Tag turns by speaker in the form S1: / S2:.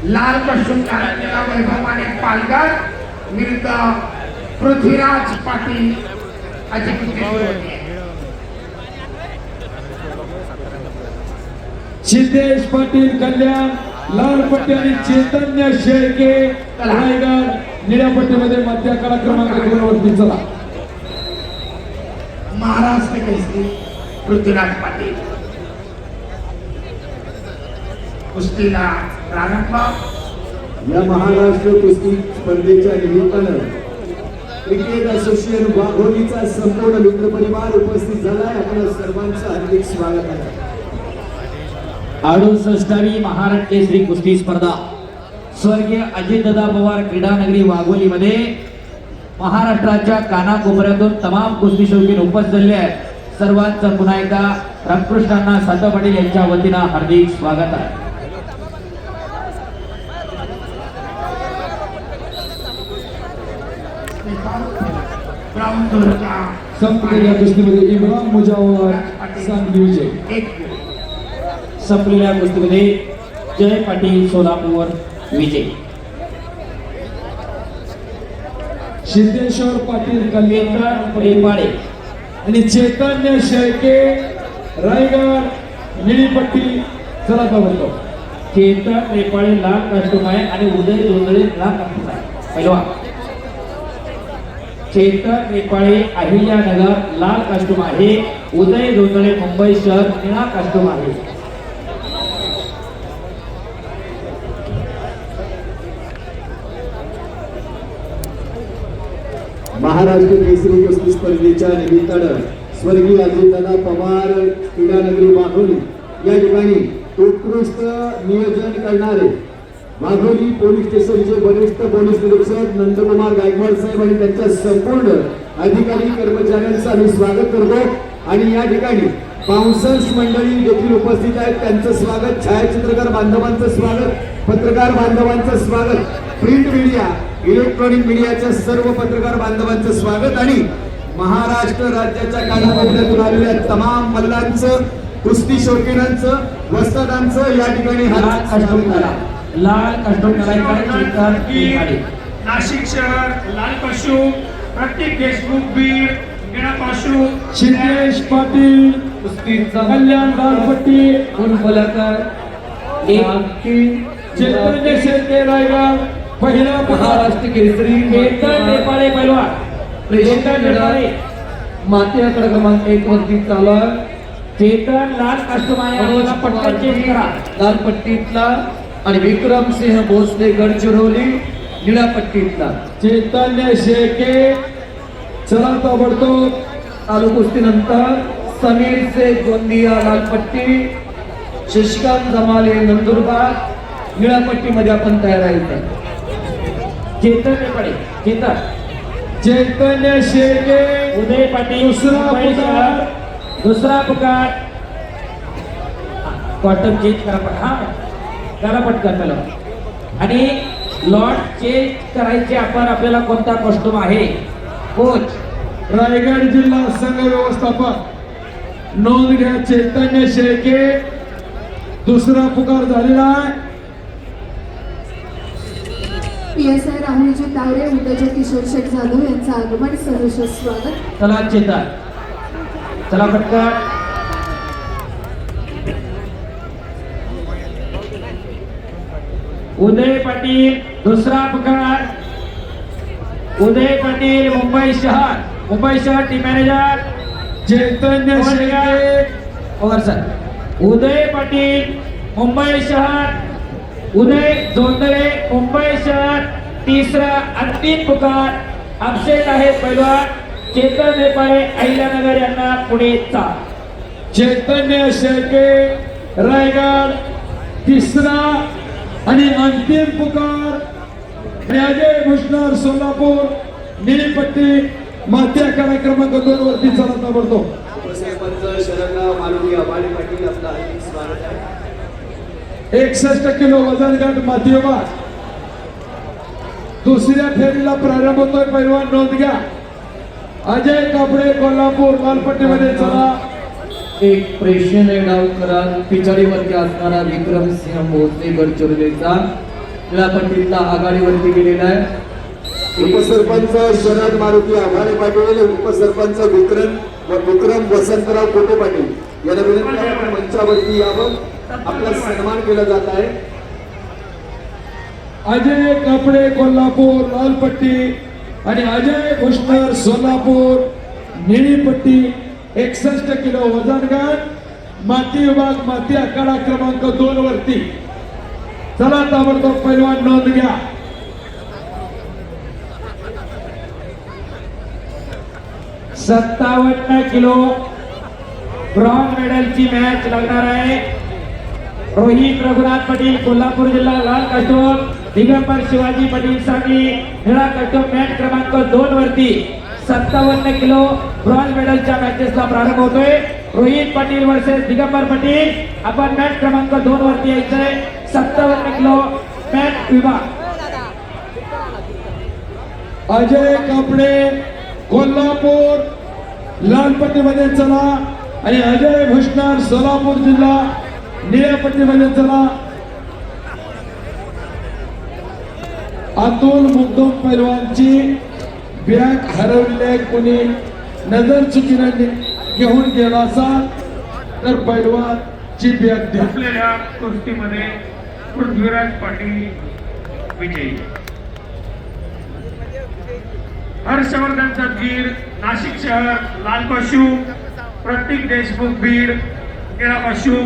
S1: लाल कष्टून काढलेला वैभवाने पालघर विरुद्ध पृथ्वीराज पाटील अशी कुस्ती सुरू होती.
S2: सिद्धेश पाटील कल्याण लाल पट्टी आणि चैतन्य शेळके रायगड निळ्या पट्टीमध्ये मध्य कडा क्रमांक 2 वरती चला.
S1: महाराष्ट्र केसरी पृथ्वीराज पाटील कुस्तीला प्रारंभ.
S3: या महाराष्ट्र कुस्ती स्पर्धेच्या निमित्तानं क्रिकेट असोसिएशन वाघोलीचा संपूर्ण मित्रपरिवार उपस्थित झालाय. आपल्या सर्वांचं हार्दिक स्वागत आहे.
S4: 68वी महाराष्ट्र केसरी कुस्ती स्पर्धा स्वर्गीय अजितदादा पवार क्रीडा नगरी वाघोली मध्ये महाराष्ट्राच्या कानाकोपऱ्यातून तमाम कुस्ती शौकीन उपस्थित झाले आहेत. सर्वांचं पुन्हा एकदा रामकृष्णांना सातव पाटील यांच्या वतीनं हार्दिक स्वागत आहे.
S2: संपलेल्या कुस्तीमध्ये इम्रान मुजावर सांगली विजय.
S4: संपलेल्या कुस्तीमध्ये जय पाटील सोलापूर विजय.
S2: सिद्धेश्वर पाटील कल्याण
S4: रेपाडे
S2: आणि चैतन्य शेळके रायगड निळी पट्टी चला बघतो.
S4: चेतन रेपाळे लाल कास्टूम आहे आणि उदय जोंधळे लाल कास्टूम आहे. पहिलवान चेतन रेपाळे अहिल्यानगर लाल कास्टूम आहे. उदय जोंधळे मुंबई शहर निळा कास्टूम आहे.
S3: महाराष्ट्र केसरी कुस्ती स्पर्धेच्या निमित्तानं स्वर्गीय अजितदादा पवार क्रीडा नगरी वाघोली या ठिकाणी उत्कृष्ट नियोजन करणारे वाघोली पोलीस स्टेशनचे वरिष्ठ पोलीस निरीक्षक नंदकुमार गायकवाड साहेब आणि त्यांच्या संपूर्ण अधिकारी कर्मचाऱ्यांचं आम्ही स्वागत करतो. आणि या ठिकाणी बाउन्सर्स मंडळी देखील उपस्थित आहेत. त्यांचं स्वागत. छायाचित्रकार बांधवांचं स्वागत. पत्रकार बांधवांचं स्वागत. प्रिंट मीडिया इलेक्ट्रॉनिक मीडियाच्या सर्व पत्रकार बांधवांचं स्वागत. आणि महाराष्ट्र राज्याच्या कानाकोपऱ्यातून आलेल्या तमाम मल्लांचं कुस्ती शौकीनांचं वस्तादांचं या ठिकाणी
S4: लाल कास्टूम
S1: नाशिक शहर लाल पशु प्रत्येक देशमुख बीड निळा पशु
S2: सिद्धेश पाटील कुस्तीचा कल्याण लाल पट्टी फुलफलकर चैतन्य शेळके रायगड पहिला
S5: महाराष्ट्र केसरी
S4: चेतन रेपाळे पहिलवान
S5: माती आकडा क्रमांक 1 वरती चालू आहे.
S4: चेतन लाल कास्टूम आहे. आपल्याला पटकन चेंज करा.
S5: लाल पट्टीतला आणि विक्रमसिंह भोसले गडचिरोली निळ्या पट्टीतला.
S2: चैतन्य शेळके चला ताबडतोब.
S5: चालू कुस्तीनंतर समीर शेख गोंदिया लाल पट्टी, शशिकांत जमाले नंदुरबार निळ्या पट्टीमध्ये आपण तयार आहे.
S4: चेतन रेपाळे चेतन
S2: चैतन्य शेळके
S4: उदय पाटील दुसरा पुकार कॉटन चेंज करा. हा करा पटकन पहिला. आणि लॉट चेंज करायचे आपण. आपल्याला कोणता कॉस्ट्यूम आहे कोच?
S2: रायगड जिल्हा संघ व्यवस्थापक नोंद घ्या. चैतन्य शेळके दुसरा पुकार झालेला आहे.
S6: PSI राहुलजी तावरे उद्योजक किशोर शेठ जाधव यांचं आगमन सहर्ष स्वागत.
S4: चला चेतन चला पटकन. उदय पाटील दुसरा पुकार. उदय पाटील मुंबई शहर टीम मॅनेजर.
S2: चैतन्य शेळके
S4: ओव्हर सर. उदय पाटील मुंबई शहर. उदय जोंधळे मुंबई शहर. तिसरा अंतिम पुकार अभिषेक आहे पैलवान चेतन रेपाळे अहिल्यानगर यांना पुढे चाल.
S2: चैतन्य शेळके रायगड तिसरा आणि अंतिम पुकार. आणि अजय भुसनार सोलापूर निळी पट्टी माथ्या कडा क्रमांक 2 वरती चला ताबडतोब.
S3: शरणराव मालुडी आबाळे पाटील आपलं हार्दिक स्वागत आहे.
S2: 61 किलो वजन गट माती विभाग दुसऱ्या फेरीला प्रारंभ होतोय. पैलवान नोंद घ्या. अजय कापडे कोल्हापूर लालपट्टीमध्ये चला.
S5: एक प्रेक्षणीय डाव करा. पिछाडीवरती असणारा विक्रमसिंह भोसले गडचिरोलीचा निळ्या पट्टीतला आघाडीवरती गेलेला आहे.
S3: उपसरपंच शरद मारुती आव्हाडे पाटील, उपसरपंच विक्रम वसंतराव कोटे पाटील यांना विनंती आहे आपण मंचावरती यावं, आपला सन्मान केला जात आहे.
S2: अजय कापडे कोल्हापूर लाल पट्टी आणि अजय भुसनर सोलापूर निळी पट्टी 61 किलो वजन गट माती विभाग माती आखाडा क्रमांक 2 वरती. चला ताबडतोब पैलवान नोंद घ्या.
S4: सत्तावन्न किलो ब्रॉन्झ मेडलची मॅच लागणार आहे. रोहित रघुनाथ पाटील कोल्हापूर जिल्हा लाल कस्टोम, दिगंबर शिवाजी पाटील सांगली निळा कस्टोम मॅच क्रमांक 2 वरती 57 किलो ब्रॉन्झ मेडलच्या मॅचेसला प्रारंभ होतोय. रोहित पाटील वर्सेस दिगंबर पाटील. आपण मॅच क्रमांक 2 वरती यायचंय. 57 किलो मॅच विभाग.
S2: अजय कापडे कोल्हापूर लाल पट्टीमध्ये चला आणि अजय भुसनर सोलापूर जिल्हा निळ्या पट्टीमध्ये चला. अतुल मुगदम पैलवानची बॅग हरवले, कोणी नजर चुकीने घेऊन गेला असाल तर पैलवानची बॅग द्या.
S1: असलेल्या कुस्तीमध्ये पृथ्वीराज पाटील विजयी. हर्षवर्धन जगीर नाशिक शहर लाल पशु, प्रतीक देशमुख बीड निळा पशु,